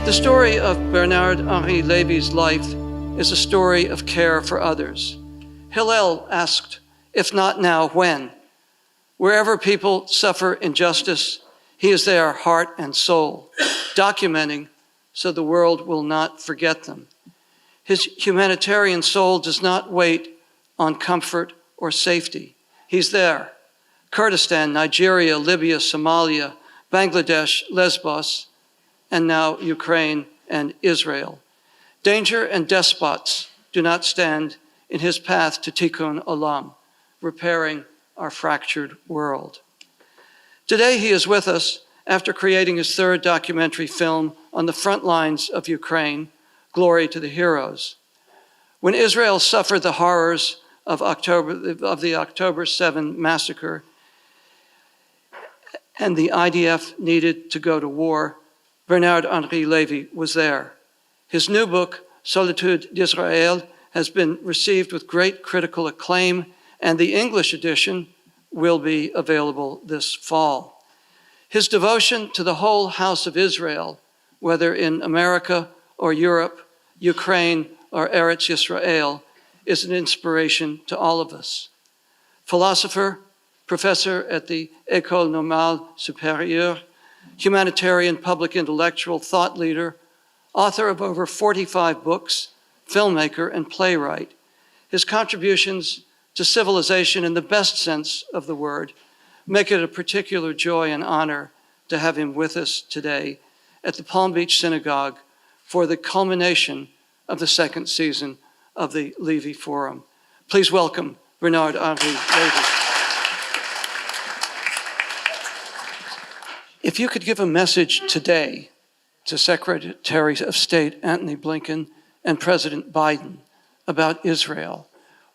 The story of Bernard-Henri Lévy's life is a story of care for others. Hillel asked, "If not now, when?" Wherever people suffer injustice, he is there, heart and soul, documenting so the world will not forget them. His humanitarian soul does not wait on comfort or safety. He's there. Kurdistan, Nigeria, Libya, Somalia, Bangladesh, Lesbos, and now Ukraine and Israel. Danger and despots do not stand in his path to Tikkun Olam, repairing our fractured world. Today he is with us after creating his third documentary film on the front lines of Ukraine, Glory to the Heroes. When Israel suffered the horrors of the October 7 massacre and the IDF needed to go to war, Bernard-Henri Lévy was there. His new book, Solitude d'Israël, has been received with great critical acclaim, and the English edition will be available this fall. His devotion to the whole house of Israel, whether in America or Europe, Ukraine or Eretz Yisrael, is an inspiration to all of us. Philosopher, professor at the École Normale Supérieure, humanitarian public intellectual, thought leader, author of over 45 books, filmmaker and playwright. His contributions to civilization in the best sense of the word make it a particular joy and honor to have him with us today at the Palm Beach Synagogue for the culmination of the second season of the Lévy Forum. Please welcome Bernard-Henri Lévy. If you could give a message today to Secretary of State Antony Blinken and President Biden about Israel,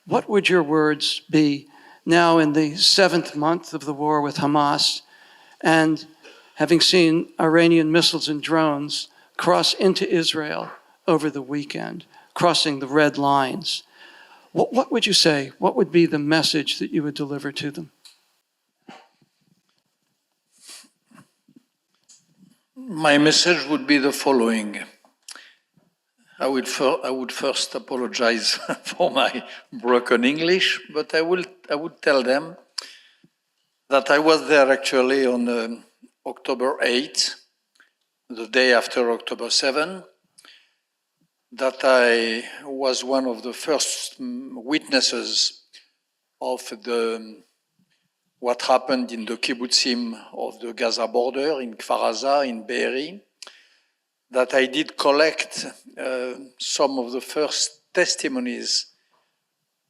what would your words be now in the 7th month of the war with Hamas and having seen Iranian missiles and drones cross into Israel over the weekend, crossing the red lines? What would you say? What would be the message that you would deliver to them? My message would be the following. I would first apologize for my broken English, but I would tell them that I was there actually on October 8, the day after October 7, that I was one of the first witnesses of what happened in the kibbutzim of the Gaza border, in Kfar Aza, in Be'eri, that I did collect some of the first testimonies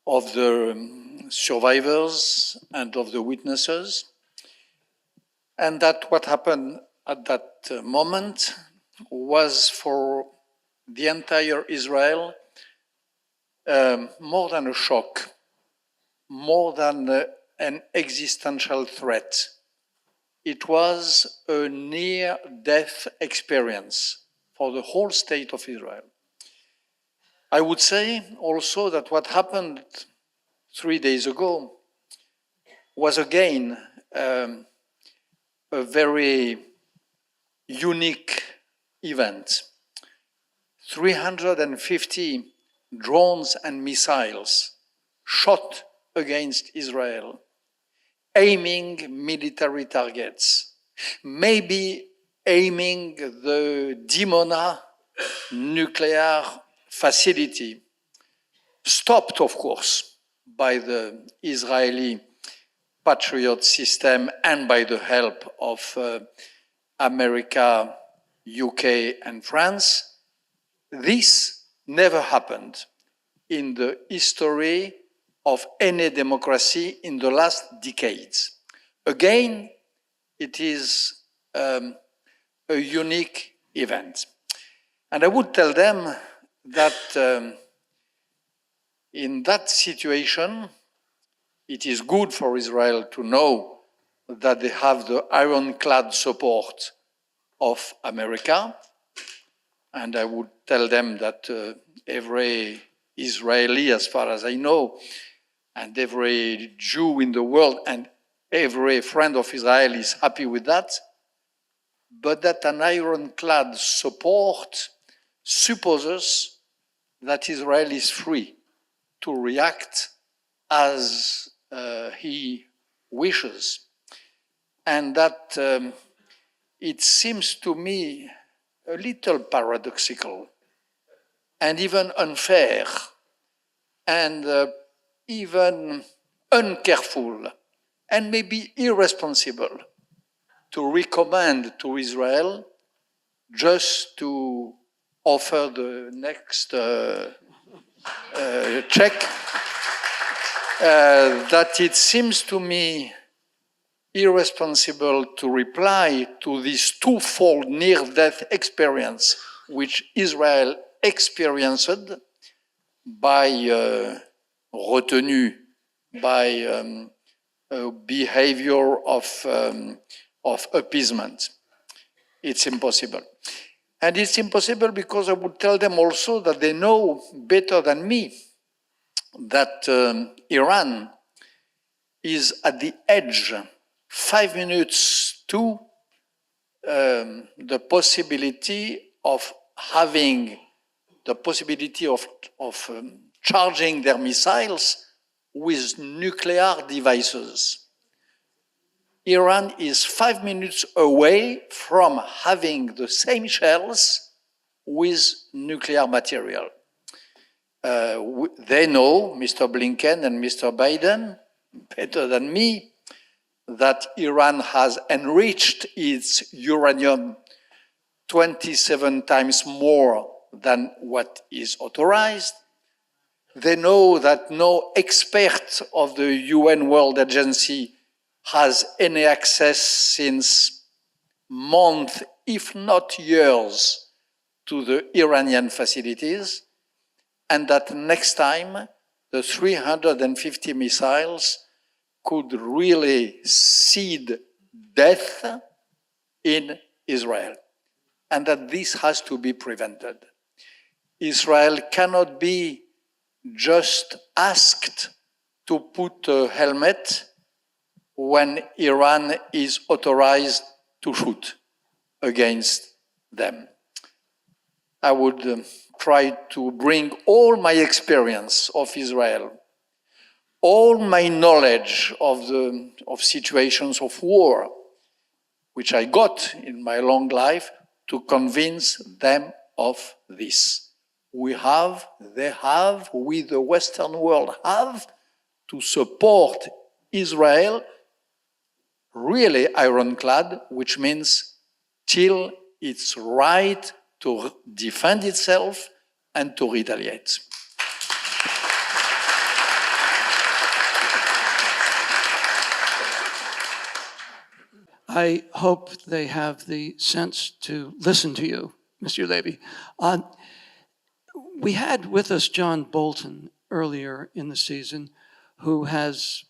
of the survivors and of the witnesses, and that what happened at that moment was for the entire Israel more than a shock, more than an existential threat. It was a near-death experience for the whole state of Israel. I would say also that what happened 3 days ago was again a very unique event. 350 drones and missiles shot against Israel, aiming military targets, maybe aiming the Dimona nuclear facility, stopped, of course, by the Israeli Patriot system and by the help of America, UK, and France. This never happened in the history of any democracy in the last decades. Again, it is a unique event. And I would tell them that in that situation, it is good for Israel to know that they have the ironclad support of America. And I would tell them that every Israeli, as far as I know, and every Jew in the world and every friend of Israel is happy with that. but that an ironclad support supposes that Israel is free to react as he wishes. And that it seems to me a little paradoxical and even unfair and even uncareful and maybe irresponsible to recommend to Israel just to offer the next check. That it seems to me irresponsible to reply to this twofold near-death experience which Israel experienced by retenue, by behavior of appeasement. It's impossible. And it's impossible because I would tell them also that they know better than me that Iran is at the edge, 5 minutes to the possibility of having the possibility of charging their missiles with nuclear devices. Iran is 5 minutes away from having the same shells with nuclear material. They know, Mr. Blinken and Mr. Biden, better than me, that Iran has enriched its uranium 27 times more than what is authorized. They know that no expert of the UN World Agency has any access since months, if not years, to the Iranian facilities, and that next time the 350 missiles could really seed death in Israel, and that this has to be prevented. Israel cannot be just asked to put a helmet when Iran is authorized to shoot against them. I would try to bring all my experience of Israel, all my knowledge of situations of war, which I got in my long life, to convince them of this. We have, they have, we the Western world have to support Israel really ironclad, which means till it's right to defend itself and to retaliate. I hope they have the sense to listen to you, Mr. Lévy. We had with us John Bolton earlier in the season, who has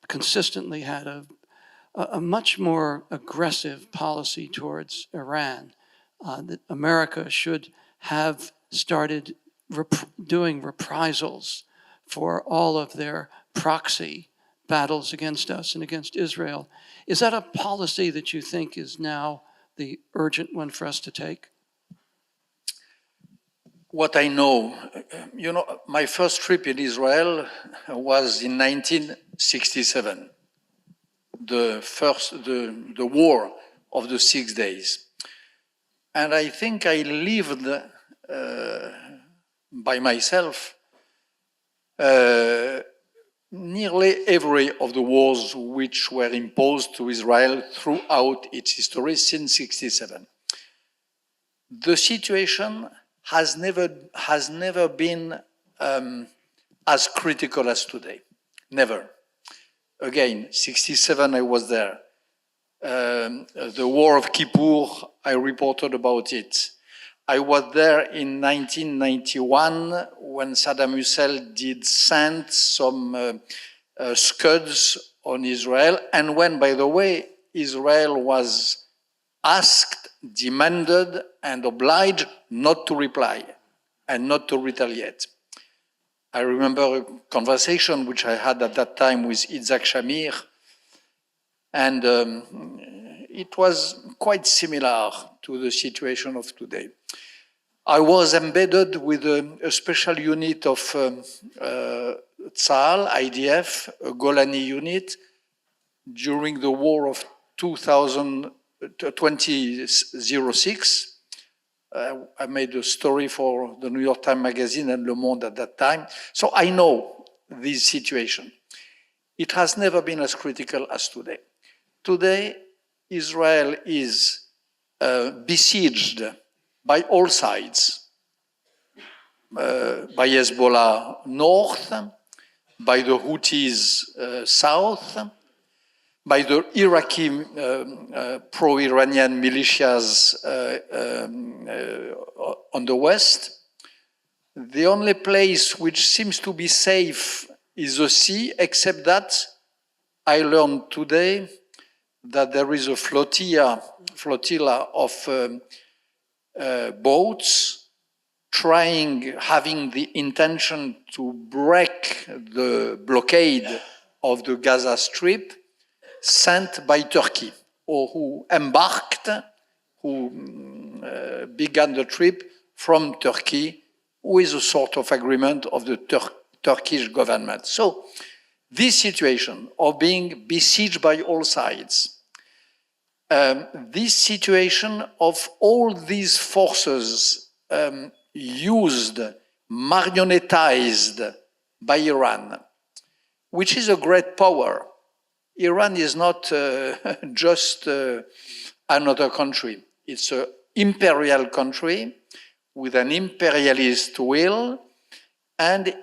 consistently had a much more aggressive policy towards Iran, that America should have started doing reprisals for all of their proxy battles against us and against Israel. Is that a policy that you think is now the urgent one for us to take? What I know, my first trip in Israel was in 1967, the war of the 6 days. And I think I lived by myself nearly every of the wars which were imposed to Israel throughout its history since 1967. The situation has never been as critical as today. Never. Again, 1967 I was there. The War of Kippur, I reported about it. I was there in 1991 when Saddam Hussein did send some Scuds on Israel, and when, by the way, Israel was asked, demanded, and obliged not to reply and not to retaliate. I remember a conversation which I had at that time with Itzhak Shamir, and it was quite similar to the situation of today. I was embedded with a special unit of Tzal, IDF, a Golani unit, during the war of 2006. I made a story for the New York Times Magazine and Le Monde at that time. So I know this situation. It has never been as critical as today. Today, Israel is besieged by all sides, by Hezbollah north, by the Houthis south, by the Iraqi pro-Iranian militias on the west. The only place which seems to be safe is the sea, except that I learned today that there is a flotilla of boats having the intention to break the blockade of the Gaza Strip, sent by Turkey, or who embarked, who began the trip from Turkey with a sort of agreement of the Turkish government. So this situation of being besieged by all sides, this situation of all these forces used, marionetized by Iran, which is a great power. Iran is not just another country. It's an imperial country with an imperialist will, and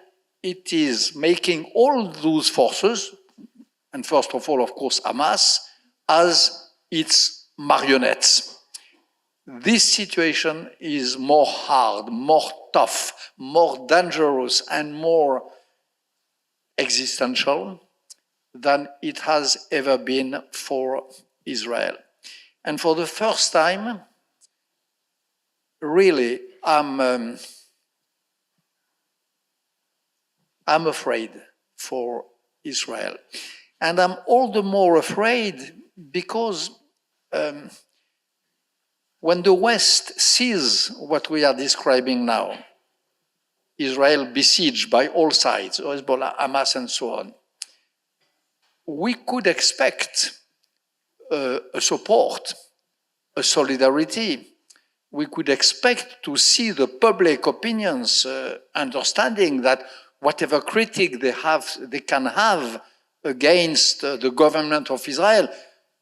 it is making all those forces, and first of all, of course, Hamas, as its marionettes. This situation is more hard, more tough, more dangerous, and more existential than it has ever been for Israel. And for the first time, really, I'm afraid for Israel. And I'm all the more afraid because when the West sees what we are describing now, Israel besieged by all sides, Hezbollah, Hamas, and so on, we could expect a support, a solidarity. We could expect to see the public opinions understanding that whatever critique they can have against the government of Israel,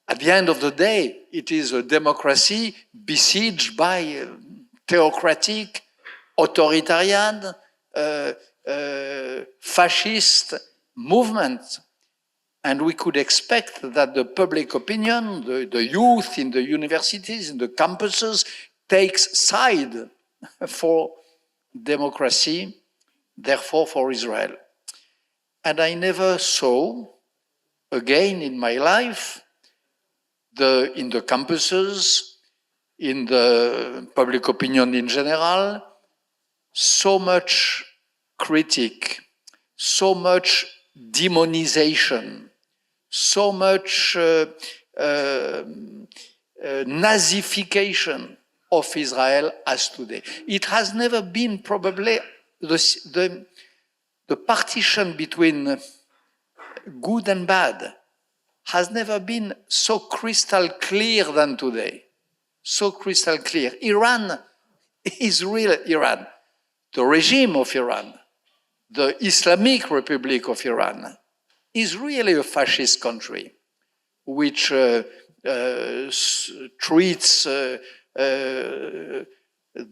at the end of the day, it is a democracy besieged by theocratic, authoritarian, fascist movement. And we could expect that the public opinion, the youth in the universities, in the campuses, takes side for democracy, therefore for Israel. And I never saw, again in my life, in the campuses, in the public opinion in general, so much critique, so much demonization, so much Nazification of Israel as today. It has never been probably the partition between good and bad has never been so crystal clear than today. So crystal clear. Iran is real Iran. The regime of Iran, the Islamic Republic of Iran, is really a fascist country, which treats the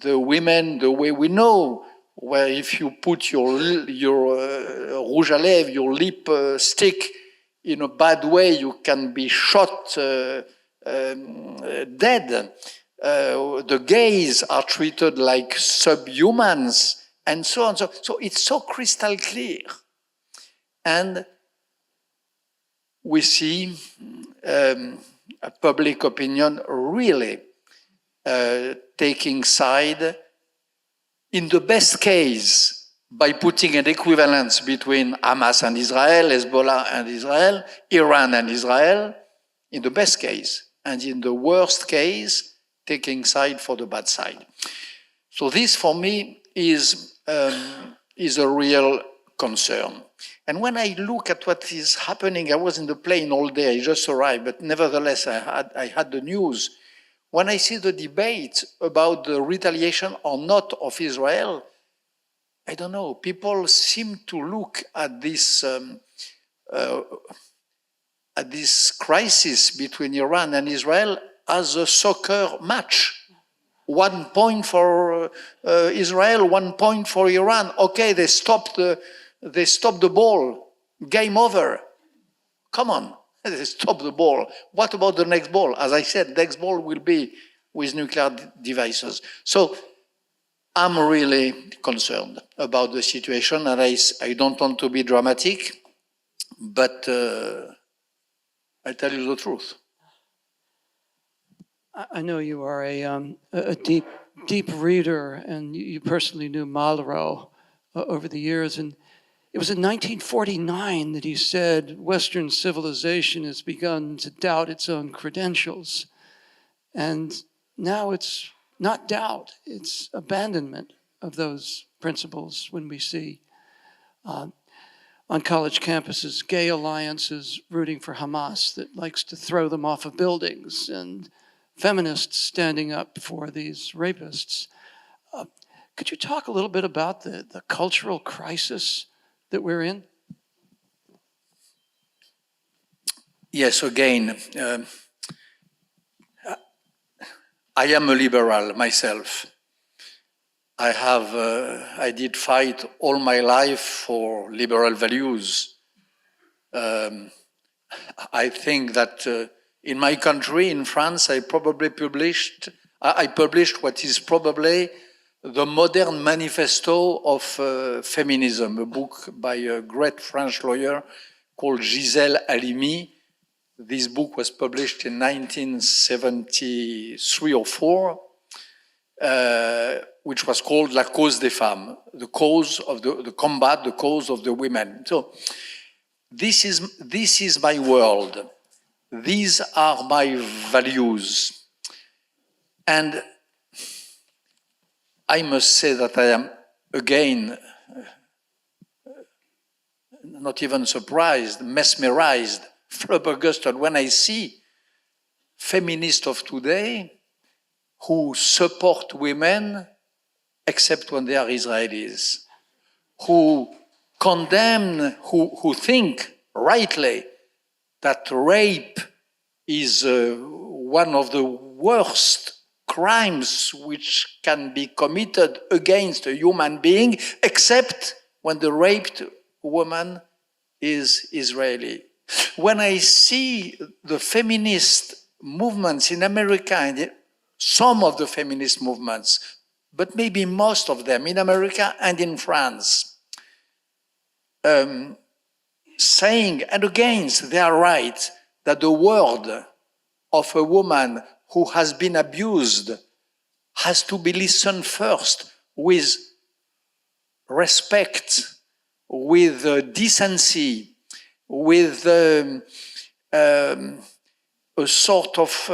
women the way we know, where if you put your rouge à lèvres, your lip stick in a bad way, you can be shot dead. The gays are treated like subhumans, and so on. So it's so crystal clear. And we see a public opinion really taking side, in the best case, by putting an equivalence between Hamas and Israel, Hezbollah and Israel, Iran and Israel, in the best case. and in the worst case, taking side for the bad side. So this, for me, is a real concern. And when I look at what is happening, I was in the plane all day, I just arrived, but nevertheless, I had the news. When I see the debate about the retaliation or not of Israel, I don't know, people seem to look at this crisis between Iran and Israel as a soccer match. 1 point for Israel, 1 point for Iran. Okay, they stopped the ball. Game over. Come on, they stopped the ball. What about the next ball? As I said, next ball will be with nuclear devices. So I'm really concerned about the situation, and I don't want to be dramatic, but I tell you the truth. I know you are a deep reader, and you personally knew Malraux over the years. And it was in 1949 that he said Western civilization has begun to doubt its own credentials. And now it's not doubt, it's abandonment of those principles when we see on college campuses gay alliances rooting for Hamas that likes to throw them off of buildings, and feminists standing up for these rapists. Could you talk a little bit about the cultural crisis that we're in? Yes, again, I am a liberal myself. I did fight all my life for liberal values. I think that in my country, in France, I published what is probably the modern manifesto of feminism, a book by a great French lawyer called Gisèle Halimi. This book was published in 1973 or 4, which was called La cause des femmes, the cause of the combat, the cause of the women. So this is my world. These are my values. And I must say that I am, again, not even surprised, mesmerized, flabbergasted when I see feminists of today who support women except when they are Israelis, who condemn, who think rightly that rape is one of the worst crimes which can be committed against a human being, except when the raped woman is Israeli. When I see the feminist movements in America, and some of the feminist movements, but maybe most of them in America and in France, saying, and against, they are right, that the word of a woman who has been abused has to be listened first with respect, with decency, with a sort of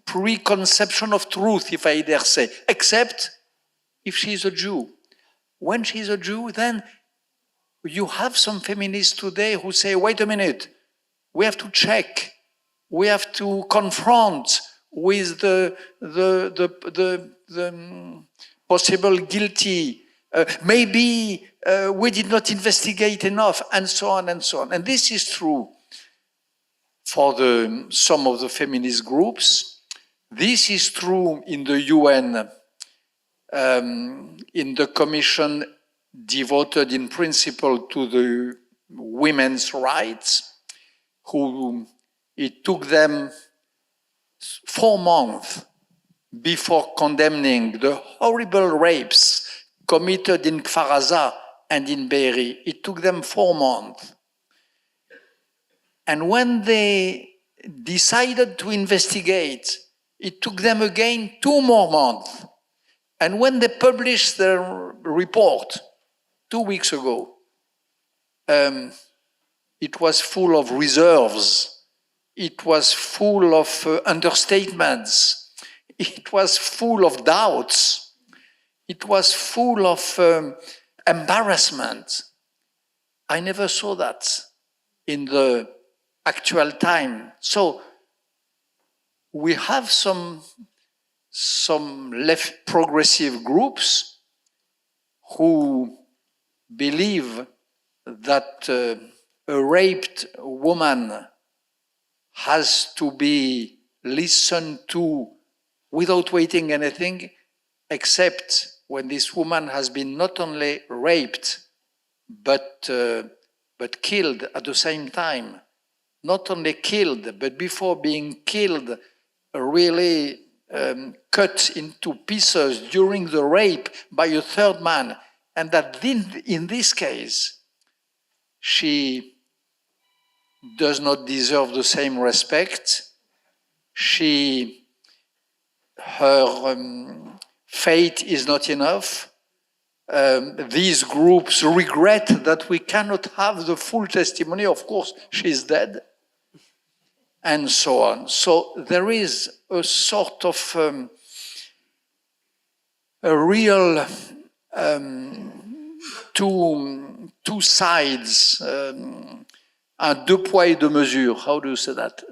preconception of truth, if I dare say, except if she's a Jew. When she's a Jew, then you have some feminists today who say, wait a minute, we have to check, we have to confront with the possible guilty, maybe we did not investigate enough, and so on and so on. And this is true for some of the feminist groups. This is true in the UN, in the commission devoted in principle to the women's rights, who it took them 4 months before condemning the horrible rapes committed in Kfar Aza and in Be'eri. It took them 4 months. And when they decided to investigate, it took them again 2 more months. And when they published their report 2 weeks ago, it was full of reserves. it was full of understatements. It was full of doubts. It was full of embarrassment. I never saw that in the actual time. So we have some left progressive groups who believe that a raped woman has to be listened to without waiting anything, except when this woman has been not only raped, but killed at the same time. Not only killed, but before being killed, really cut into pieces during the rape by a third man. And that in this case, she does not deserve the same respect. Her fate is not enough. These groups regret that we cannot have the full testimony. Of course, she's dead, and so on. So there is a sort of a real two sides, un deux poids et deux mesures. How do you say that?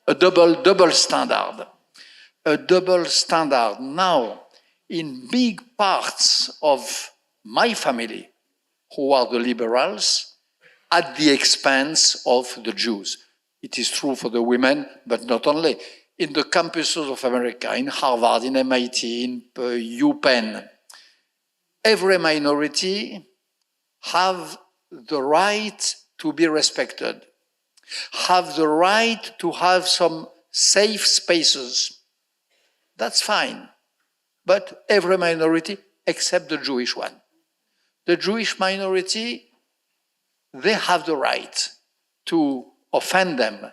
A double standard. A double standard. Now, in big parts of my family, who are the liberals, at the expense of the Jews. It is true for the women, but not only. In the campuses of America, in Harvard, in MIT, in UPenn, every minority have the right to be respected, have the right to have some safe spaces. That's fine. But every minority except the Jewish one. The Jewish minority, they have the right to offend them,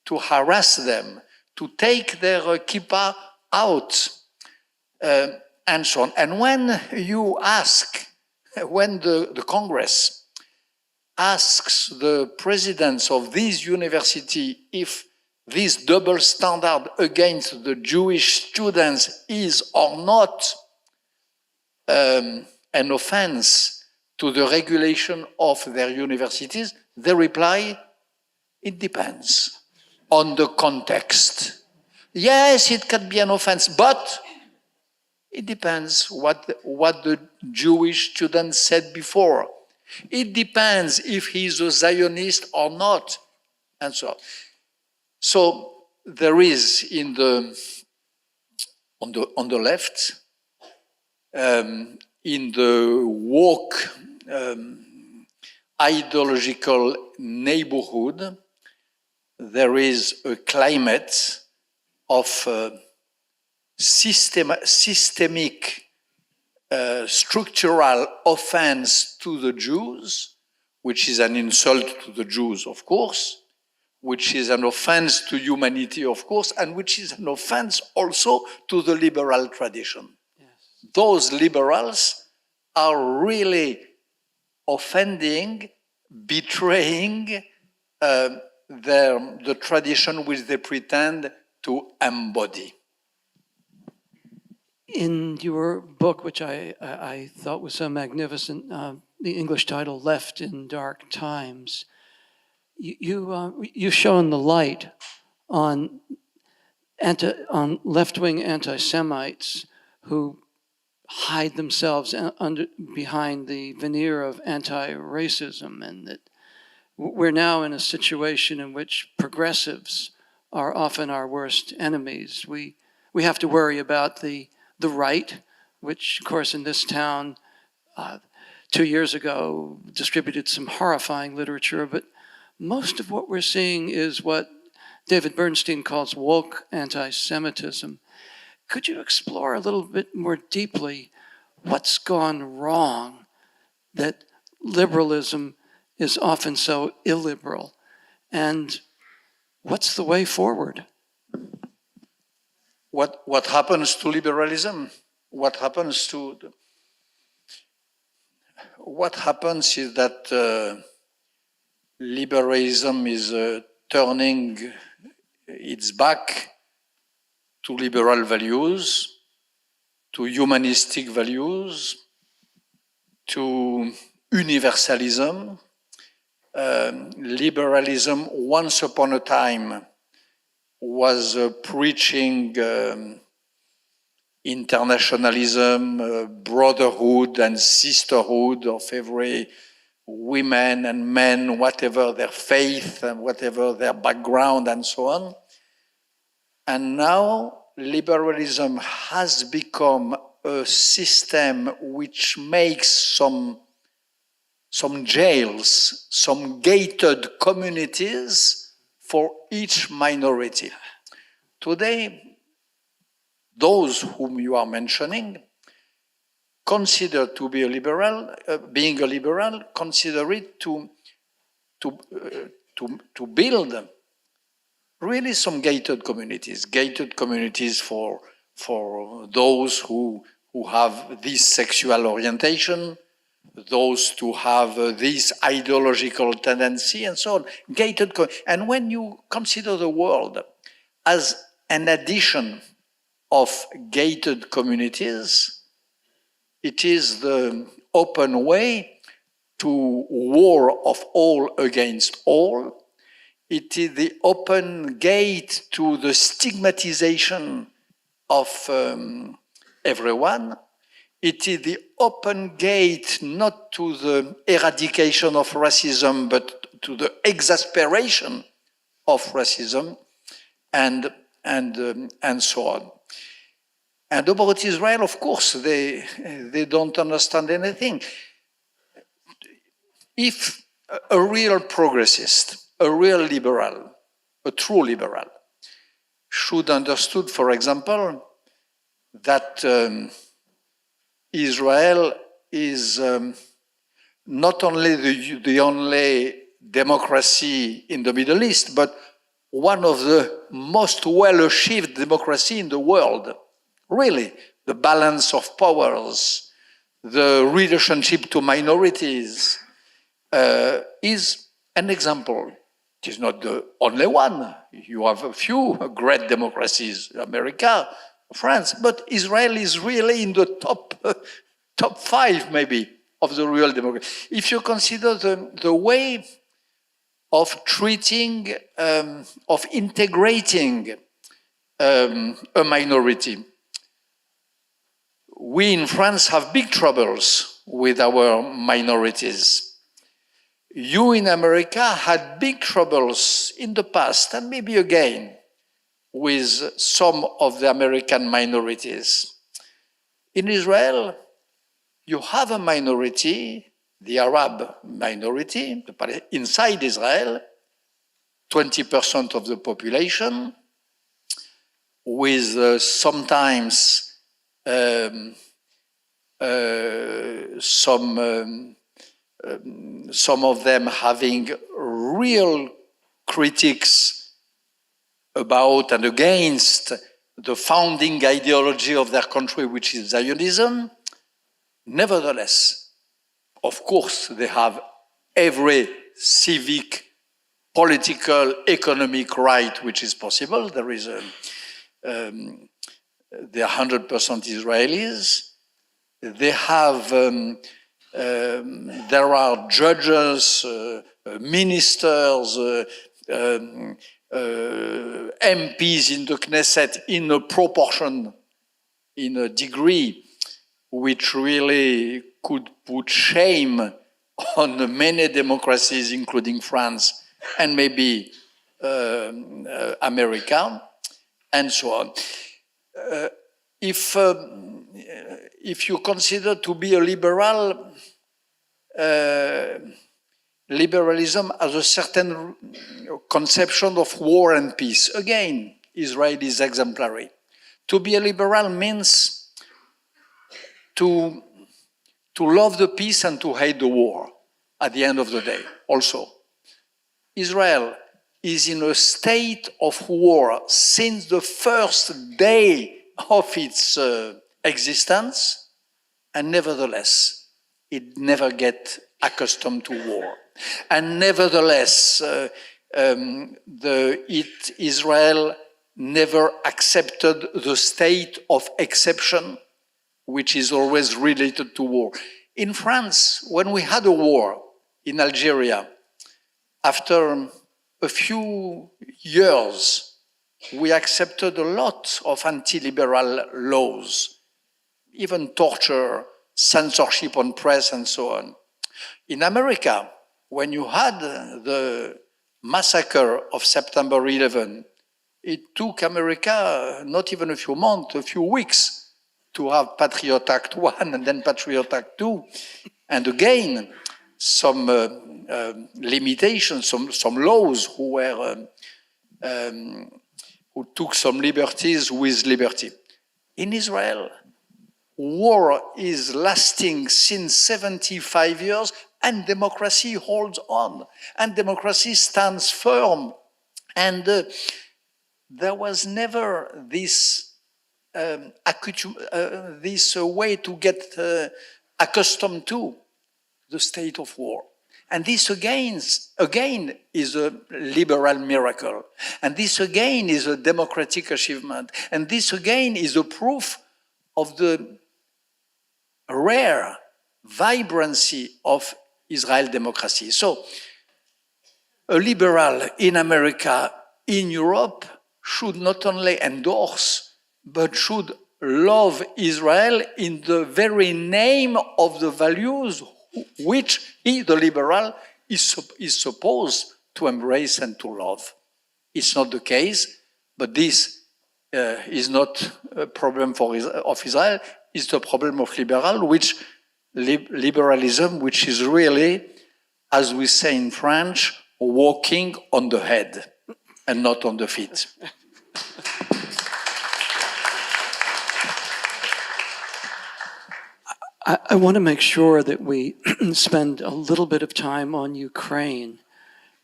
to harass them, to take their kippah out, and so on. And when you ask, when the Congress asks the presidents of this university if this double standard against the Jewish students is or not an offense to the regulation of their universities, they reply, it depends on the context. Yes, it can be an offense, but it depends what the Jewish student said before. It depends if he's a Zionist or not, and so on. So there is on the left, in the woke ideological neighborhood, there is a climate of systemic structural offense to the Jews, which is an insult to the Jews, of course, which is an offense to humanity, of course, and which is an offense also to the liberal tradition. Yes. Those liberals are really offending, betraying the tradition which they pretend to embody. In your book, which I thought was so magnificent, the English title, Left in Dark Times, you've shown the light on left-wing anti-Semites who hide themselves behind the veneer of anti-racism, and that we're now in a situation in which progressives are often our worst enemies. We have to worry about the right, which, of course, in this town 2 years ago distributed some horrifying literature, but most of what we're seeing is what David Bernstein calls woke anti-Semitism. Could you explore a little bit more deeply what's gone wrong, that liberalism is often so illiberal, and what's the way forward? What happens to liberalism? What happens is that liberalism is turning it's back to liberal values, to humanistic values, to universalism. Liberalism, once upon a time, was preaching internationalism, brotherhood and sisterhood of every women and men, whatever their faith and whatever their background and so on. And now liberalism has become a system which makes some jails, some gated communities for each minority. Today, those whom you are mentioning consider to be a liberal, being a liberal, consider it to build really some gated communities for those who have this sexual orientation, those who have this ideological tendency, and so on. And when you consider the world as an addition of gated communities, it is the open way to war of all against all. It is the open gate to the stigmatization of everyone. It is the open gate not to the eradication of racism, but to the exasperation of racism, and so on. And about Israel, of course, they don't understand anything. If a real progressist, a real liberal, a true liberal, should understood, for example, that Israel is not only the only democracy in the Middle East, but one of the most well-achieved democracy in the world. Really, the balance of powers, the relationship to minorities is an example. It is not the only one. You have a few great democracies, America, France, but Israel is really in the top 5, maybe, of the real democracy. If you consider the way of treating, of integrating a minority, we in France have big troubles with our minorities. You in America had big troubles in the past, and maybe again, with some of the American minorities. In Israel, you have a minority, the Arab minority, inside Israel, 20% of the population, with sometimes some of them having real critiques about and against the founding ideology of their country, which is Zionism. Nevertheless, of course, they have every civic, political, economic right which is possible. There is they are 100% Israelis. They have there are judges, ministers, MPs in the Knesset in a proportion, in a degree, which really could put shame on many democracies, including France and maybe America, and so on. If you consider to be a liberal, liberalism has a certain conception of war and peace. Again, Israel is exemplary. To be a liberal means to love the peace and to hate the war at the end of the day also. Israel is in a state of war since the first day of its existence, and nevertheless, it never gets accustomed to war. And nevertheless, Israel never accepted the state of exception, which is always related to war. In France, when we had a war in Algeria, after a few years, we accepted a lot of anti-liberal laws, even torture, censorship on press, and so on. In America, when you had the massacre of September 11, it took America not even a few months, a few weeks to have Patriot Act 1 and then Patriot Act 2. And again, some limitations, some laws who took some liberties with liberty. In Israel, war is lasting since 75 years, and democracy holds on, and democracy stands firm. And there was never this way to get accustomed to the state of war. And this again is a liberal miracle. And this again is a democratic achievement. And this again is a proof of the rare vibrancy of Israel democracy. So, a liberal in America, in Europe, should not only endorse, but should love Israel in the very name of the values which he, the liberal, is supposed to embrace and to love. It's not the case, but this is not a problem of Israel. It's the problem of liberalism, which is really, as we say in French, walking on the head and not on the feet. I want to make sure that we spend a little bit of time on Ukraine,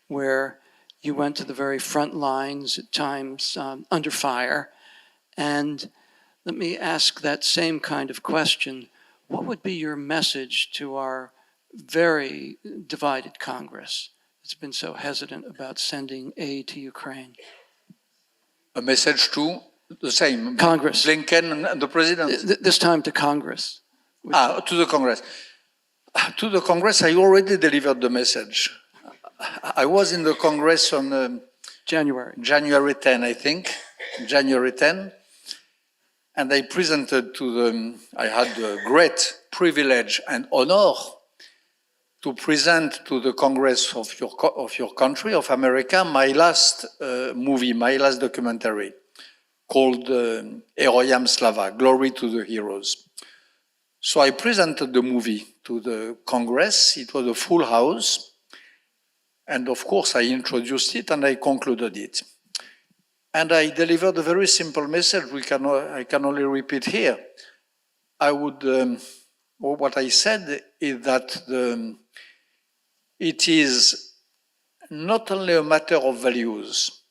where you went to the very front lines, at times under fire. And let me ask that same kind of question. What would be your message to our very divided Congress that's been so hesitant about sending aid to Ukraine? A message to the same Congress. Blinken and the president? This time to Congress. To the Congress. To the Congress, I already delivered the message. I was in the Congress on January 10, I think, January 10, and I presented to them. I had the great privilege and honor to present to the Congress of your country, of America, my last movie, my last documentary, called Heroiam Slava, Glory to the Heroes. So I presented the movie to the Congress. It was a full house. And of course, I introduced it and I concluded it. And I delivered a very simple message I can only repeat here. What I said is that it is not only a matter of values,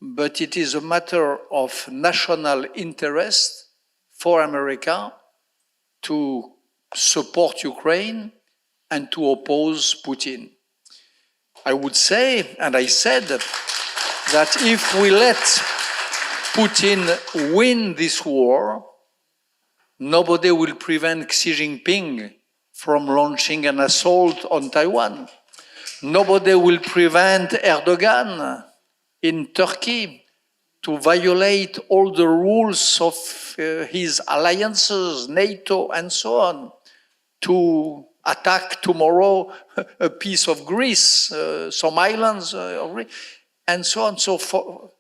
but it is a matter of national interest for America to support Ukraine and to oppose Putin. I would say, and I said, that if we let Putin win this war, nobody will prevent Xi Jinping from launching an assault on Taiwan. Nobody will prevent Erdogan in Turkey to violate all the rules of his alliances, NATO, and so on, to attack tomorrow a piece of Greece, some islands, and so on. So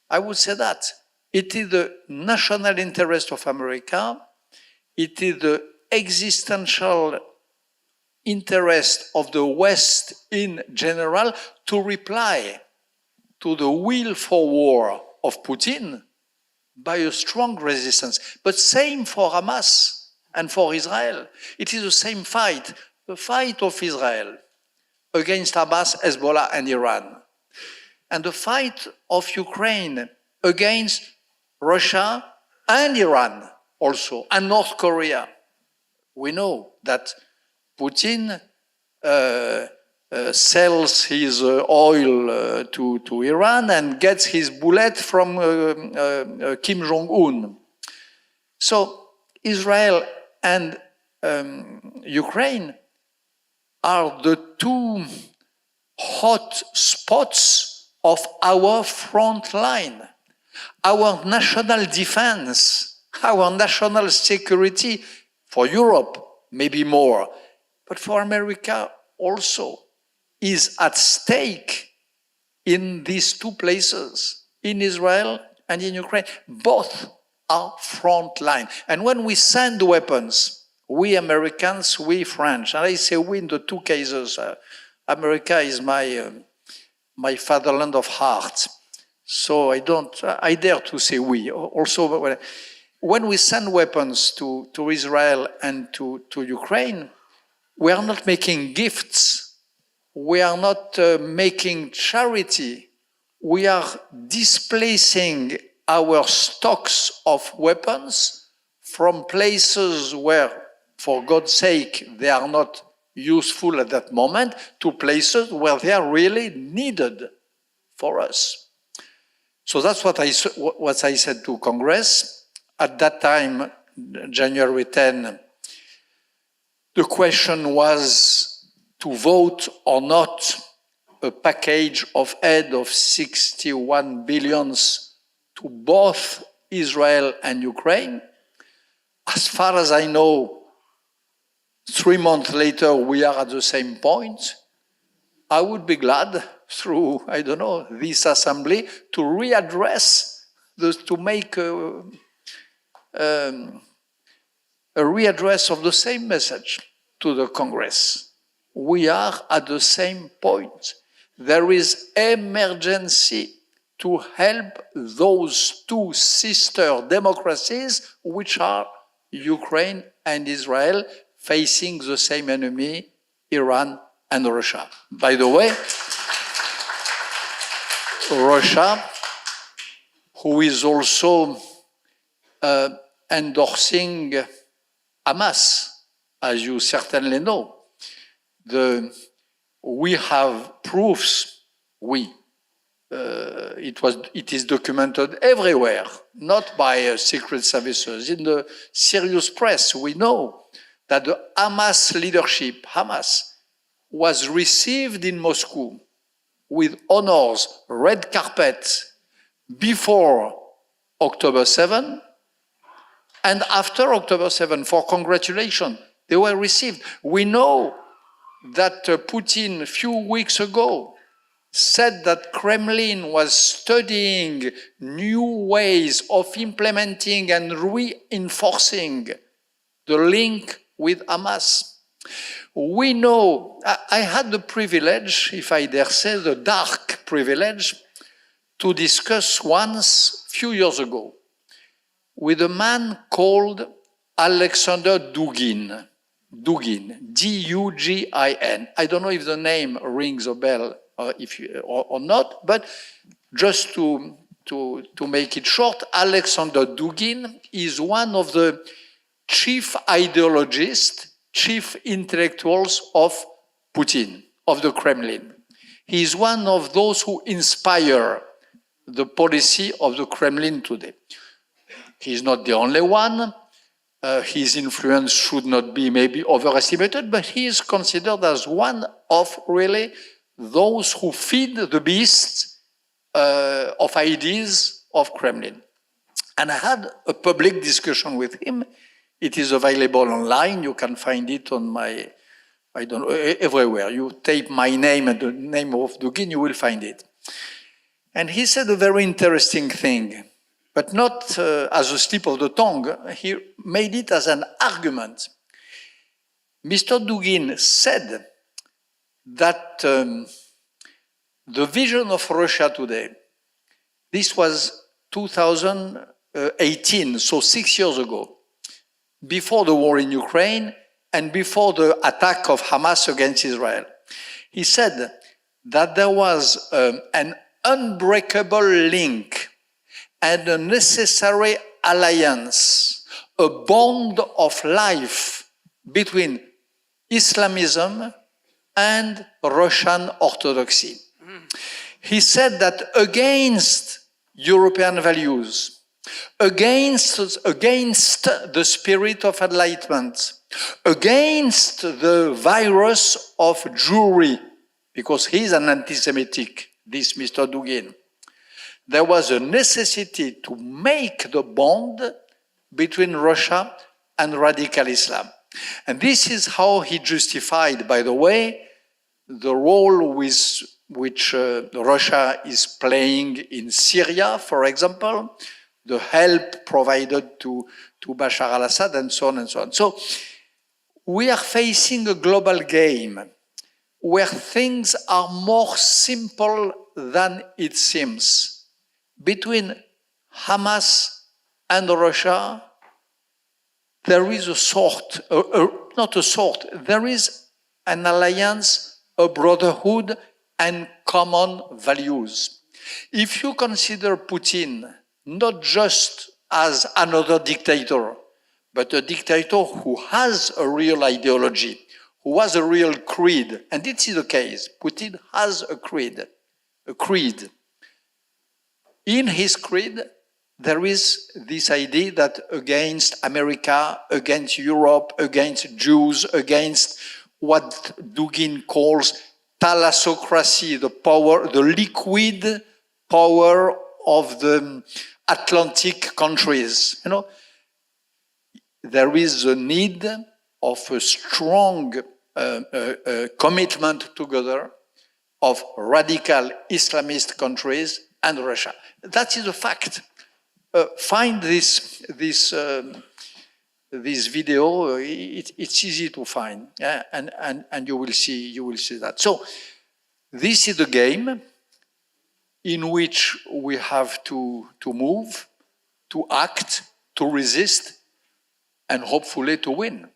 I would say that it is the national interest of America, it is the existential interest of the West in general to reply to the will for war of Putin by a strong resistance. But same for Hamas and for Israel. It is the same fight, the fight of Israel against Hamas, Hezbollah, and Iran. And the fight of Ukraine against Russia and Iran also, and North Korea. We know that Putin sells his oil to Iran and gets his bullet from Kim Jong-un. So Israel and Ukraine are the two hot spots of our front line. Our national defense, our national security for Europe, maybe more, but for America also, is at stake in these two places, in Israel and in Ukraine. Both are front line. And when we send weapons, we Americans, we French, and I say we in the two cases, America is my fatherland of heart. So I dare to say we. Also, when we send weapons to Israel and to Ukraine, we are not making gifts. We are not making charity. We are displacing our stocks of weapons from places where, for God's sake, they are not useful at that moment, to places where they are really needed for us. So that's what I said to Congress. At that time, January 10, the question was to vote or not a package of aid of 61 billions to both Israel and Ukraine. As far as I know, 3 months later, we are at the same point. I would be glad through, this assembly to readdress, to make a readdress of the same message to the Congress. We are at the same point. There is emergency to help those two sister democracies, which are Ukraine and Israel, facing the same enemy, Iran and Russia. By the way, Russia, who is also endorsing Hamas, as you certainly know. We have proofs, it is documented everywhere, not by secret services. In the serious press, we know that the Hamas leadership, was received in Moscow with honors, red carpet, before October 7 and after October 7 for congratulations. They were received. We know that Putin, a few weeks ago, said that Kremlin was studying new ways of implementing and reinforcing the link with Hamas. We know, I had the privilege, if I dare say, the dark privilege, to discuss once, a few years ago, with a man called Alexander Dugin. D-U-G-I-N. I don't know if the name rings a bell or not, but just to make it short, Alexander Dugin is one of the chief ideologists, chief intellectuals of Putin, of the Kremlin. He is one of those who inspire the policy of the Kremlin today. He is not the only one. His influence should not be maybe overestimated, but he is considered as one of really those who feed the beast of ideas of Kremlin. And I had a public discussion with him. It is available online. You can find it on everywhere. You type my name and the name of Dugin, you will find it. And he said a very interesting thing, but not as a slip of the tongue. He made it as an argument. Mr. Dugin said that the vision of Russia today, this was 2018, so 6 years ago, before the war in Ukraine and before the attack of Hamas against Israel. He said that there was an unbreakable link and a necessary alliance, a bond of life between Islamism and Russian Orthodoxy. He said that against European values, against the spirit of enlightenment, against the virus of Jewry, because he's an anti-Semitic, this Mr. Dugin, there was a necessity to make the bond between Russia and radical Islam. And this is how he justified, by the way, the role which Russia is playing in Syria, for example, the help provided to Bashar al-Assad, and so on and so on. So we are facing a global game where things are more simple than it seems. Between Hamas and Russia, there is there is an alliance, a brotherhood, and common values. If you consider Putin not just as another dictator, but a dictator who has a real ideology, who has a real creed, and this is the case, Putin has a creed. In his creed, there is this idea that against America, against Europe, against Jews, against what Dugin calls thalassocracy, the power, the liquid power of the Atlantic countries. You know, there is a need of a strong commitment together of radical Islamist countries and Russia. That is a fact. Find this video. It's easy to find, yeah? and you will see that. So this is the game in which we have to move, to act, to resist, and hopefully to win.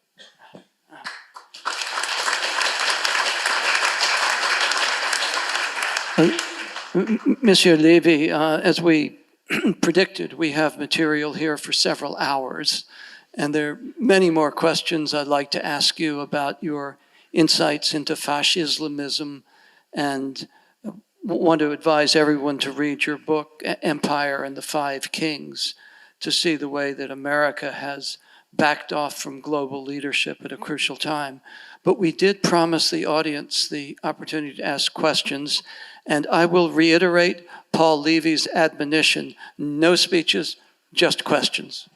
Monsieur Lévy, as we predicted, we have material here for several hours, and there are many more questions I'd like to ask you about your insights into fascism, and want to advise everyone to read your book, Empire and the Five Kings, to see the way that America has backed off from global leadership at a crucial time. But we did promise the audience the opportunity to ask questions, and I will reiterate Paul Levy's admonition: no speeches, just questions.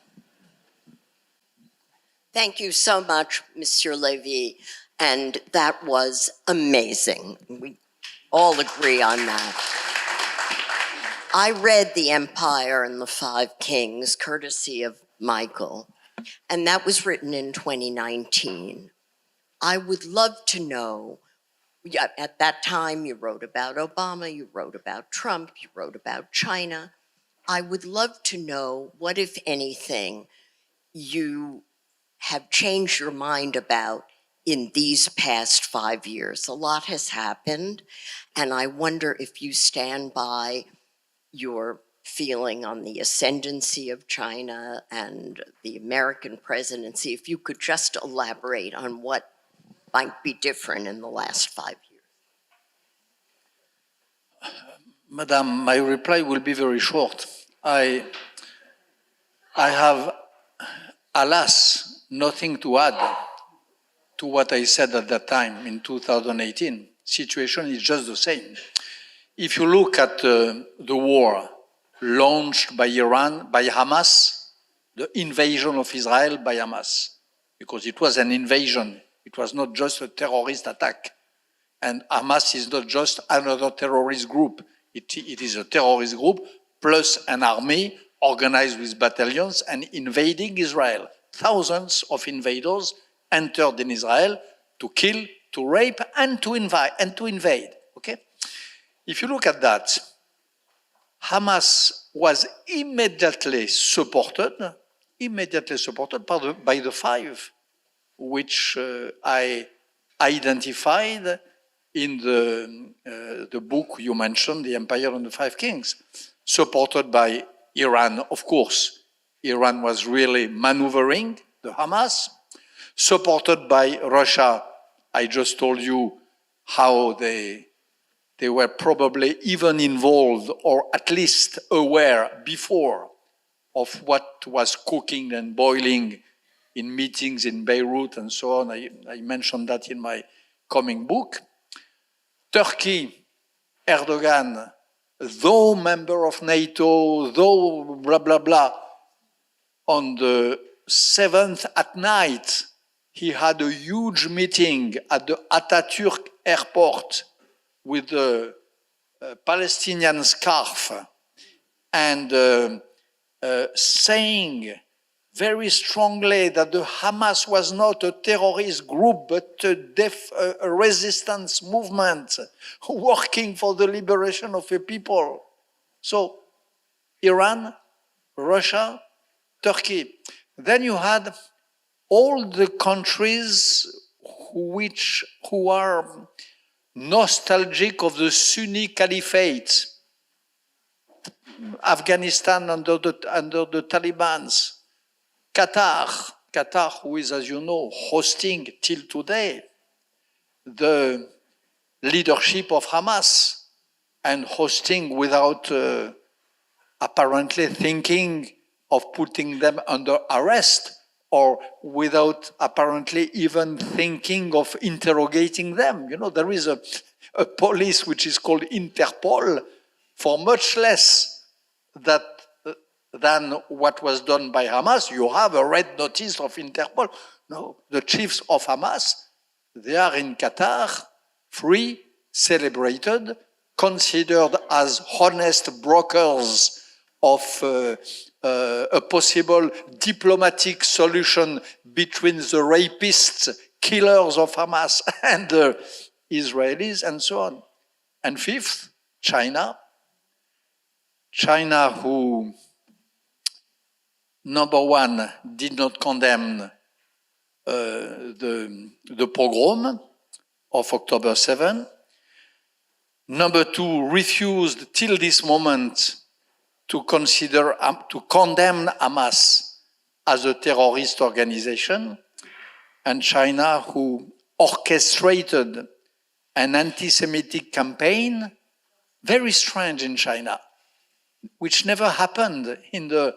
Thank you so much, Monsieur Lévy, and that was amazing. We all agree on that. I read The Empire and the Five Kings, courtesy of Michael, and that was written in 2019. I would love to know, at that time you wrote about Obama, you wrote about Trump, you wrote about China. I would love to know what, if anything, you have changed your mind about in these past 5 years. A lot has happened, and I wonder if you stand by your feeling on the ascendancy of China and the American presidency. If you could just elaborate on what might be different in the last 5 years. Madam, my reply will be very short. I have, alas, nothing to add to what I said at that time in 2018. Situation is just the same. If you look at the war launched by Iran, by Hamas, the invasion of Israel by Hamas, because it was an invasion, it was not just a terrorist attack. And Hamas is not just another terrorist group. It is a terrorist group plus an army organized with battalions and invading Israel. Thousands of invaders entered in Israel to kill, to rape, and to invade. Okay? If you look at that, Hamas was immediately supported by the five, which I identified in the book you mentioned, The Empire and the Five Kings, supported by Iran, of course. Iran was really maneuvering the Hamas, supported by Russia. I just told you how they were probably even involved or at least aware before of what was cooking and boiling in meetings in Beirut and so on. I mentioned that in my coming book. Turkey, Erdogan, though member of NATO, though blah, blah, blah, on the 7th at night, he had a huge meeting at the Atatürk airport with the Palestinian scarf and saying very strongly that the Hamas was not a terrorist group, but a resistance movement working for the liberation of a people. So, Iran, Russia, Turkey. Then you had all the countries who are nostalgic of the Sunni Caliphate. Afghanistan under the Taliban's. Qatar, who is, as you know, hosting till today the leadership of Hamas and hosting without apparently thinking of putting them under arrest or without apparently even thinking of interrogating them. You know, there is a police which is called Interpol for much less than what was done by Hamas. You have a red notice of Interpol. No, the chiefs of Hamas, they are in Qatar, free, celebrated, considered as honest brokers of a possible diplomatic solution between the rapists, killers of Hamas, and the Israelis, and so on. And fifth, China. China, who, number one, did not condemn the pogrom of October 7. Number two, refused till this moment to condemn Hamas as a terrorist organization. And China, who orchestrated an anti-Semitic campaign, very strange in China, which never happened in the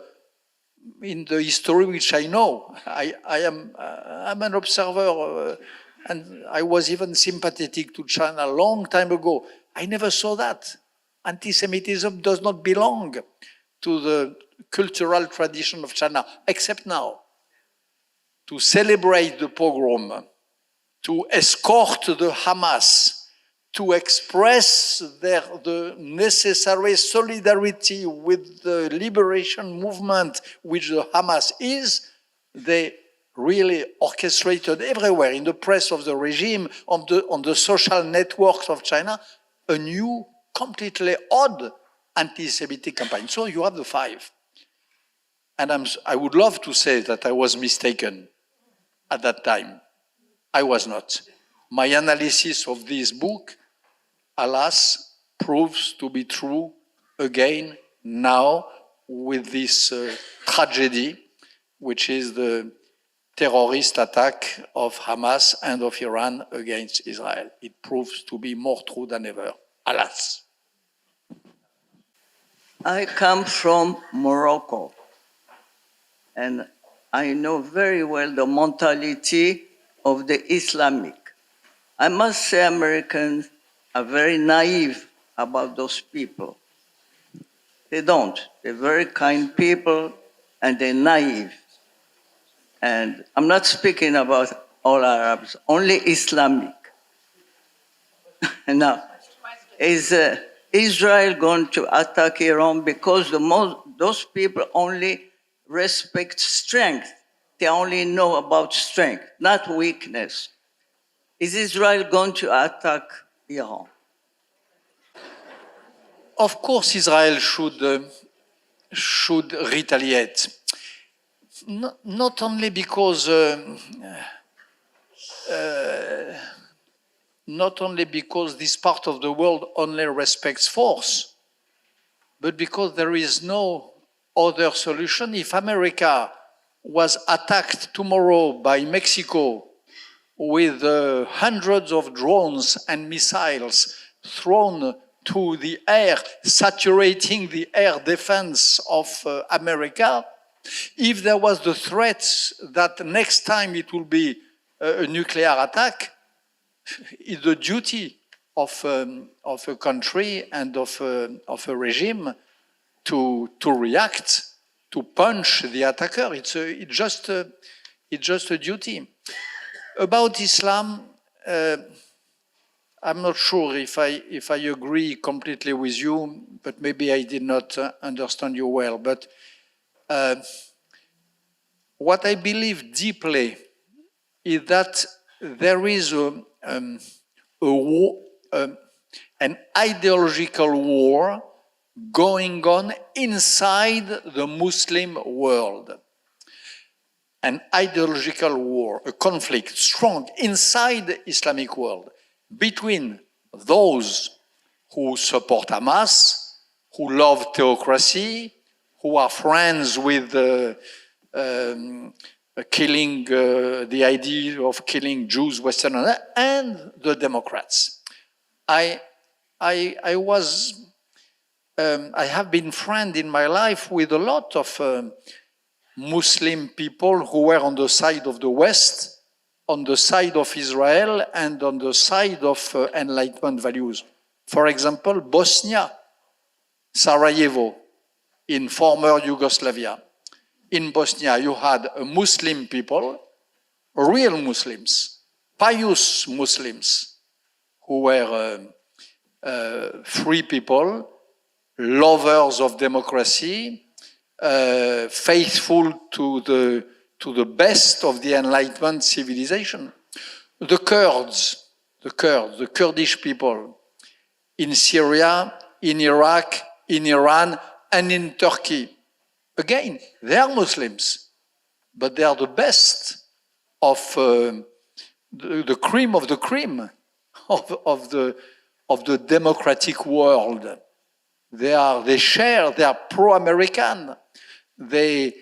history which I know. I'm an observer, and I was even sympathetic to China a long time ago. I never saw that. Anti-Semitism does not belong to the cultural tradition of China, except now. To celebrate the pogrom, to escort the Hamas, to express the necessary solidarity with the liberation movement which the Hamas is, they really orchestrated everywhere, in the press of the regime, on the social networks of China, a new, completely odd anti-Semitic campaign. So you have the five. And I would love to say that I was mistaken at that time. I was not. My analysis of this book, alas, proves to be true again now with this tragedy, which is the terrorist attack of Hamas and of Iran against Israel. It proves to be more true than ever, alas. I come from Morocco, and I know very well the mentality of the Islamic. I must say Americans are very naive about those people. They don't. They're very kind people, and they're naive. And I'm not speaking about all Arabs, only Islamic. Now, is Israel going to attack Iran because those people only respect strength? They only know about strength, not weakness. Is Israel going to attack Iran? Of course, Israel should retaliate. Not only because this part of the world only respects force, but because there is no other solution. If America was attacked tomorrow by Mexico with hundreds of drones and missiles thrown to the air, saturating the air defense of America, if there was the threat that next time it will be a nuclear attack, it's the duty of a country and of a regime to react, to punch the attacker. It's just a duty. About Islam, I'm not sure if I agree completely with you, but maybe I did not understand you well. But what I believe deeply is that there is an ideological war going on inside the Muslim world. An ideological war, a conflict, strong inside the Islamic world, between those who support Hamas, who love theocracy, who are friends with killing, the idea of killing Jews, Westerners, and the Democrats. I have been friend in my life with a lot of Muslim people who were on the side of the West, on the side of Israel, and on the side of Enlightenment values. For example, Bosnia, Sarajevo, in former Yugoslavia. In Bosnia, you had Muslim people, real Muslims, pious Muslims, who were free people, lovers of democracy, faithful to the best of the Enlightenment civilization. The Kurds, the Kurdish people, in Syria, in Iraq, in Iran, and in Turkey. Again, they are Muslims, but they are the best of the cream of the cream of the democratic world. They are pro-American. They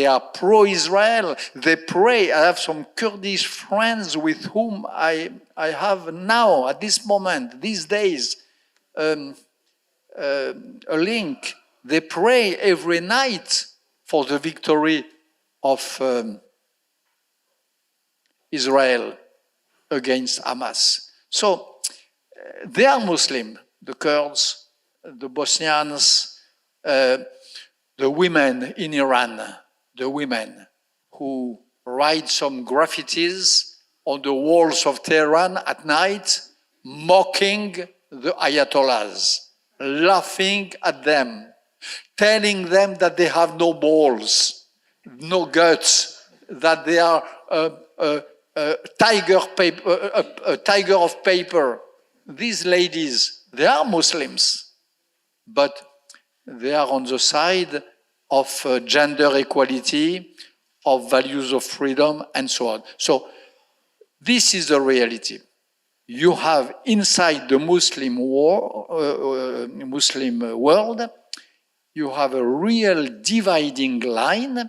are pro-Israel. They pray. I have some Kurdish friends with whom I have now, at this moment, these days, a link. They pray every night for the victory of Israel against Hamas. So they are Muslim, the Kurds, the Bosnians, the women in Iran, the women who write some graffitis on the walls of Tehran at night, mocking the Ayatollahs, laughing at them, telling them that they have no balls, no guts, that they are a tiger of paper. These ladies, they are Muslims, but they are on the side of gender equality, of values of freedom, and so on. So this is the reality. You have inside the Muslim world, you have a real dividing line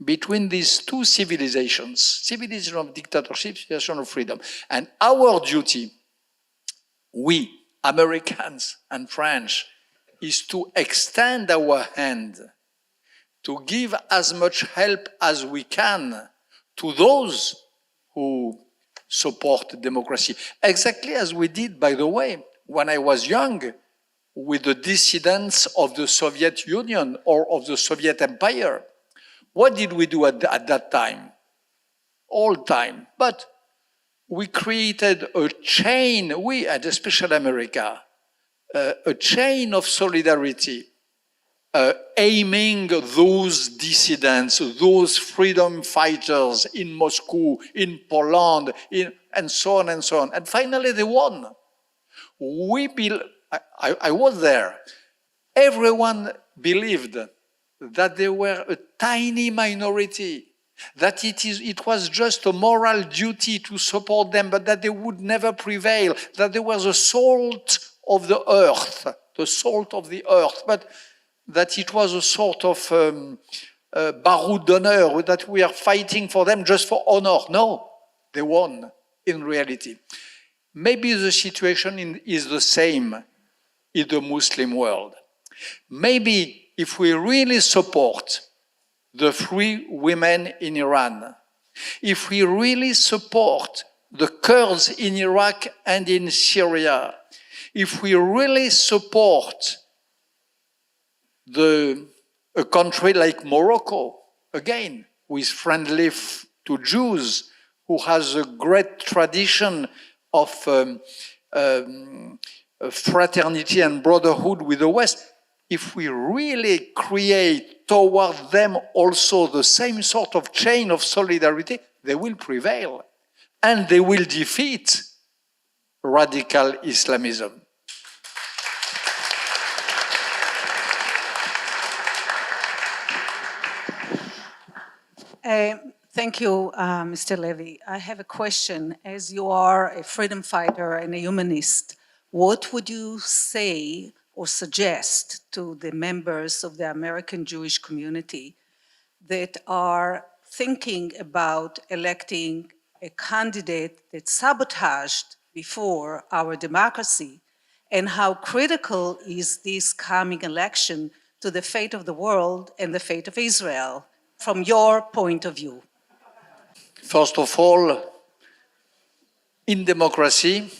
between these two civilizations, civilization of dictatorship, civilization of freedom. And our duty, we, Americans and French, is to extend our hand, to give as much help as we can to those who support democracy. Exactly as we did, by the way, when I was young, with the dissidents of the Soviet Union or of the Soviet Empire. What did we do at that time? All time. But we created a chain, we, and especially America, a chain of solidarity, aiming those dissidents, those freedom fighters in Moscow, in Poland, and so on and so on. And finally they won. I was there. Everyone believed that they were a tiny minority, that it was just a moral duty to support them, but that they would never prevail, that they were the salt of the earth, but that it was a sort of baroud d'honneur, that we are fighting for them just for honor. No, they won. in reality. Maybe the situation is the same in the Muslim world. Maybe if we really support the free women in Iran, if we really support the Kurds in Iraq and in Syria, if we really support a country like Morocco, again, who is friendly to Jews, who has a great tradition of fraternity and brotherhood with the West, if we really create toward them also the same sort of chain of solidarity, they will prevail and they will defeat radical Islamism. Thank you, Mr. Lévy. I have a question. As you are a freedom fighter and a humanist, what would you say or suggest to the members of the American Jewish community that are thinking about electing a candidate that sabotaged before our democracy, and how critical is this coming election to the fate of the world and the fate of Israel, from your point of view? First of all, in democracy,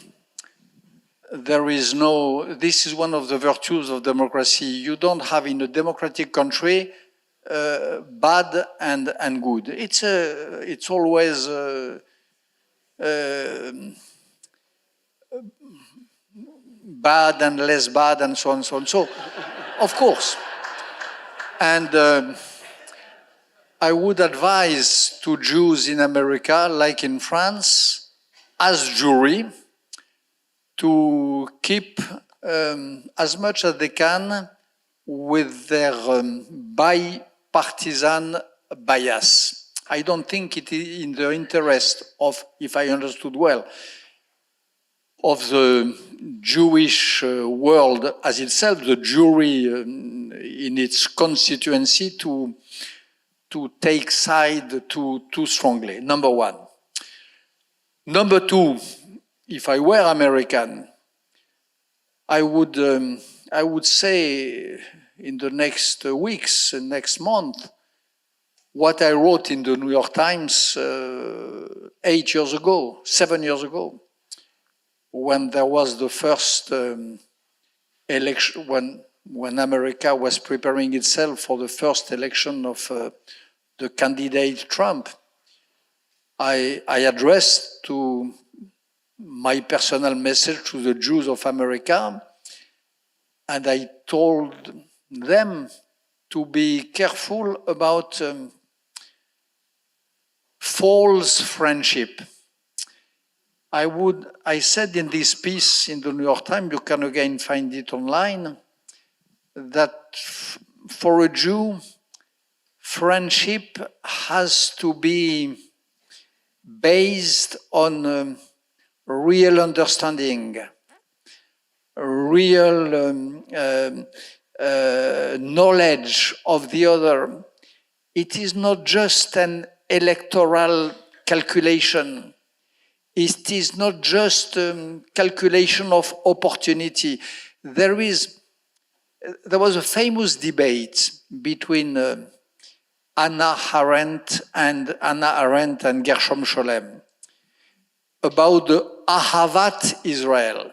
this is one of the virtues of democracy. You don't have in a democratic country bad and good. It's always bad and less bad and so on and so on. So, of course. And I would advise to Jews in America, like in France, as jury, to keep as much as they can with their bipartisan bias. I don't think it is in the interest of, if I understood well, of the Jewish world as itself, the jury in its constituency, to take side too strongly, number one. Number two, if I were American, I would say in the next weeks, next month, what I wrote in the New York Times 8 years ago, 7 years ago, when there was the first election, when America was preparing itself for the first election of the candidate Trump. I addressed to my personal message to the Jews of America, and I told them to be careful about false friendship. I said in this piece in the New York Times, you can again find it online, that for a Jew, friendship has to be based on real understanding, real knowledge of the other. It is not just an electoral calculation. It is not just calculation of opportunity. There was a famous debate between Hannah Arendt and Gershom Scholem about the Ahavat Israel.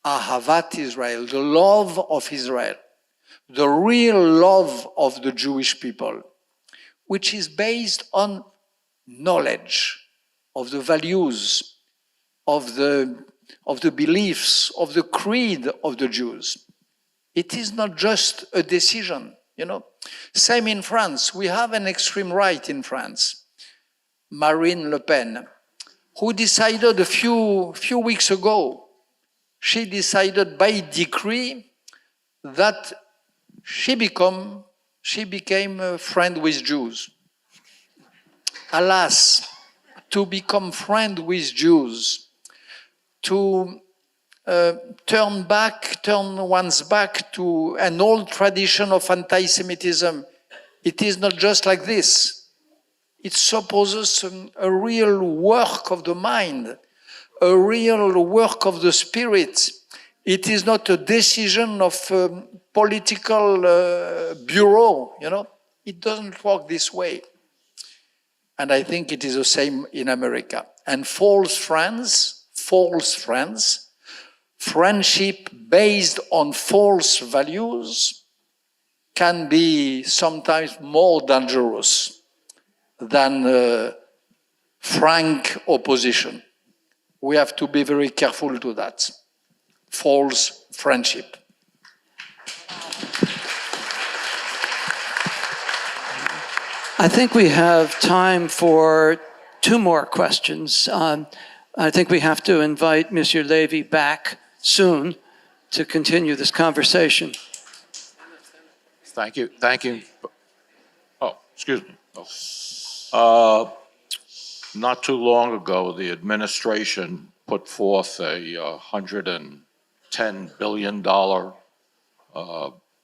Ahavat Israel, the love of Israel, the real love of the Jewish people, which is based on knowledge of the values, of the beliefs, of the creed of the Jews. It is not just a decision, Same in France. We have an extreme right in France, Marine Le Pen, who decided a few weeks ago, she decided by decree that she became a friend with Jews. Alas, to become friend with Jews, to turn one's back to an old tradition of anti-Semitism, it is not just like this. It supposes a real work of the mind, a real work of the spirit. It is not a decision of a political bureau, you know. It doesn't work this way. And I think it is the same in America. And false friends, friendship based on false values can be sometimes more dangerous than frank opposition. We have to be very careful to that. False friendship. I think we have time for two more questions. I think we have to invite Monsieur Lévy back soon to continue this conversation. Thank you. Thank you. Oh, excuse me. Oh. Not too long ago, the administration put forth a $110 billion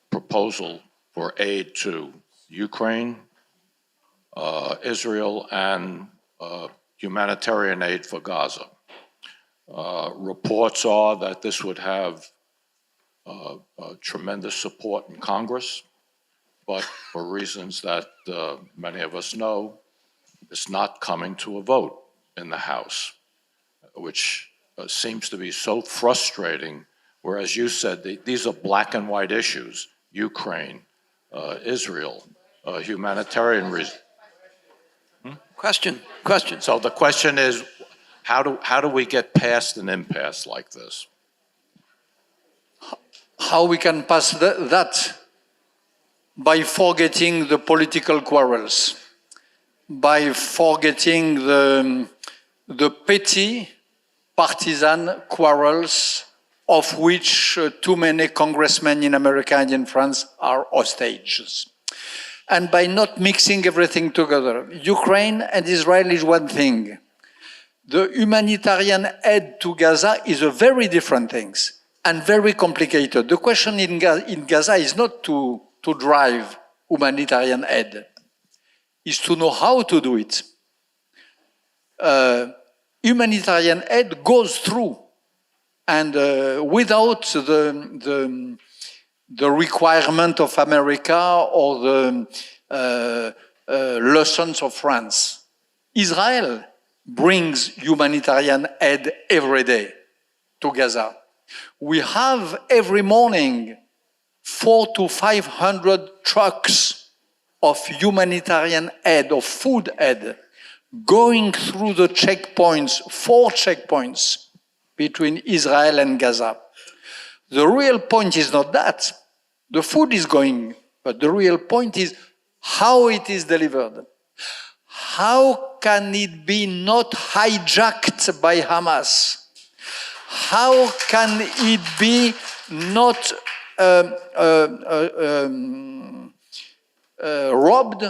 proposal for aid to Ukraine, Israel, and humanitarian aid for Gaza. Reports are that this would have tremendous support in Congress, but for reasons that many of us know, it's not coming to a vote in the House, which seems to be so frustrating, whereas you said these are black and white issues, Ukraine, Israel, humanitarian reasons. Question. So the question is, how do we get past an impasse like this? How we can pass that? By forgetting the political quarrels, by forgetting the petty partisan quarrels of which too many congressmen in America and in France are hostages. And by not mixing everything together. Ukraine and Israel is one thing. The humanitarian aid to Gaza is a very different thing and very complicated. The question in Gaza is not to drive humanitarian aid, is to know how to do it. Humanitarian aid goes through, and without the requirement of America or the lessons of France. Israel brings humanitarian aid every day to Gaza. We have every morning 400 to 500 trucks of humanitarian aid, of food aid, going through the checkpoints, 4 checkpoints between Israel and Gaza. The real point is not that. The food is going, but the real point is how it is delivered. How can it be not hijacked by Hamas? How can it be not robbed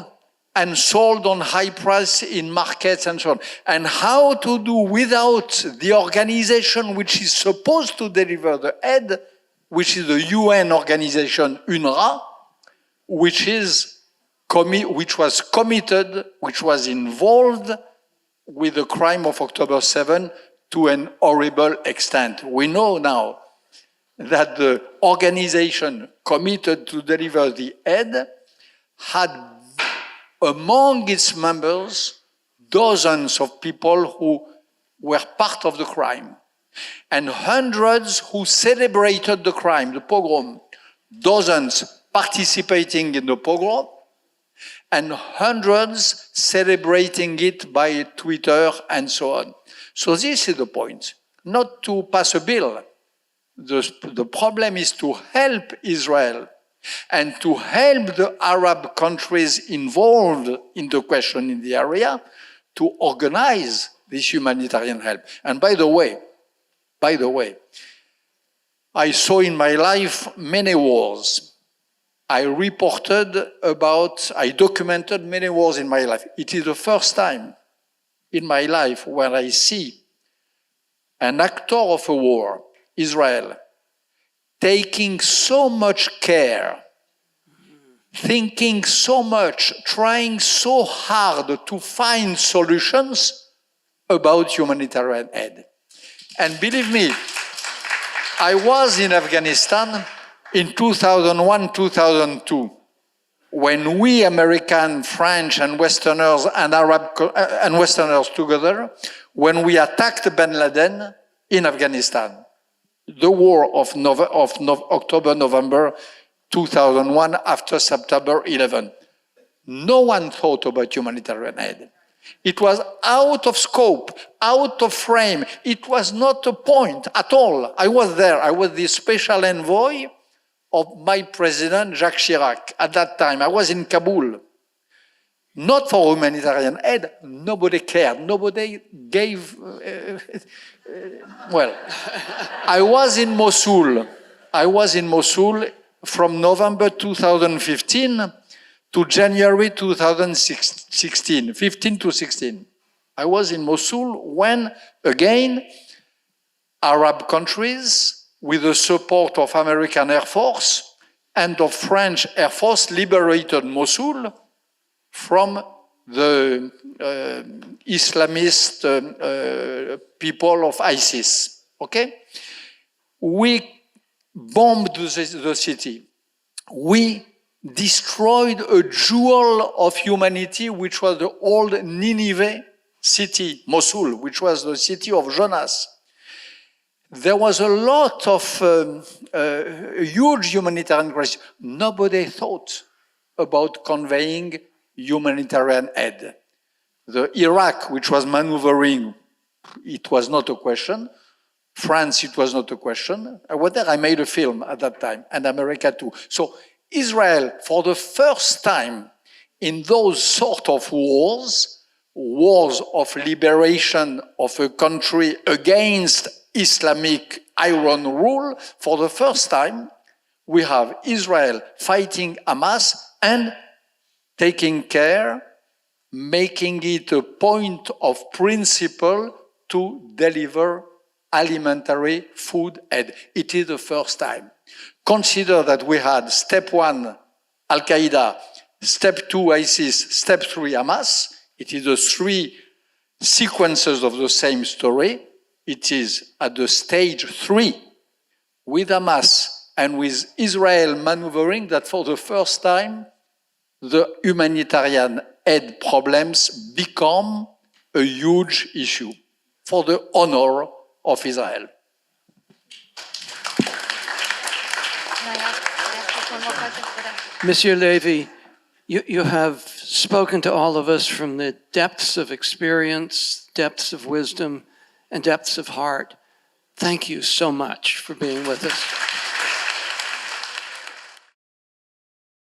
and sold on high price in markets and so on? And how to do without the organization which is supposed to deliver the aid, which is the UN organization UNRWA, which was committed, which was involved with the crime of October 7 to an horrible extent. We know now that the organization committed to deliver the aid had among its members dozens of people who were part of the crime, and hundreds who celebrated the crime, the pogrom, dozens participating in the pogrom, and hundreds celebrating it by Twitter and so on. So this is the point, not to pass a bill. The problem is to help Israel and to help the Arab countries involved in the question in the area to organize this humanitarian help. And by the way, I saw in my life many wars. I documented many wars in my life. It is the first time in my life where I see an actor of a war, Israel, taking so much care, thinking so much, trying so hard to find solutions about humanitarian aid. And believe me, I was in Afghanistan in 2001, 2002, when we American, French, and Westerners and and Westerners together, when we attacked bin Laden in Afghanistan, the war of October, November 2001 after September 11. No one thought about humanitarian aid. It was out of scope, out of frame. It was not a point at all. I was there. I was the special envoy of my president, Jacques Chirac, at that time. I was in Kabul. Not for humanitarian aid. Nobody cared. Nobody gave... well, I was in Mosul. I was in Mosul from November 2015 to January 2016, 15 to 16. I was in Mosul when, again, Arab countries, with the support of American Air Force and of French Air Force, liberated Mosul from the Islamist people of ISIS, okay? We bombed the city. We destroyed a jewel of humanity, which was the old Nineveh city, Mosul, which was the city of Jonas. There was a lot of huge humanitarian crisis. Nobody thought about conveying humanitarian aid. The Iraq, which was maneuvering, it was not a question. France, it was not a question. I was there, I made a film at that time, and America too. So Israel, for the first time in those sort of wars of liberation of a country against Islamic iron rule, for the first time, we have Israel fighting Hamas and taking care, making it a point of principle to deliver alimentary food aid. It is the first time. Consider that we had step 1, Al-Qaeda, step 2, ISIS, step 3, Hamas. It is the 3 sequences of the same story. It is at the stage 3 with Hamas and with Israel maneuvering that for the first time the humanitarian aid problems become a huge issue for the honor of Israel. Monsieur Lévy, you have spoken to all of us from the depths of experience, depths of wisdom, and depths of heart. Thank you so much for being with us.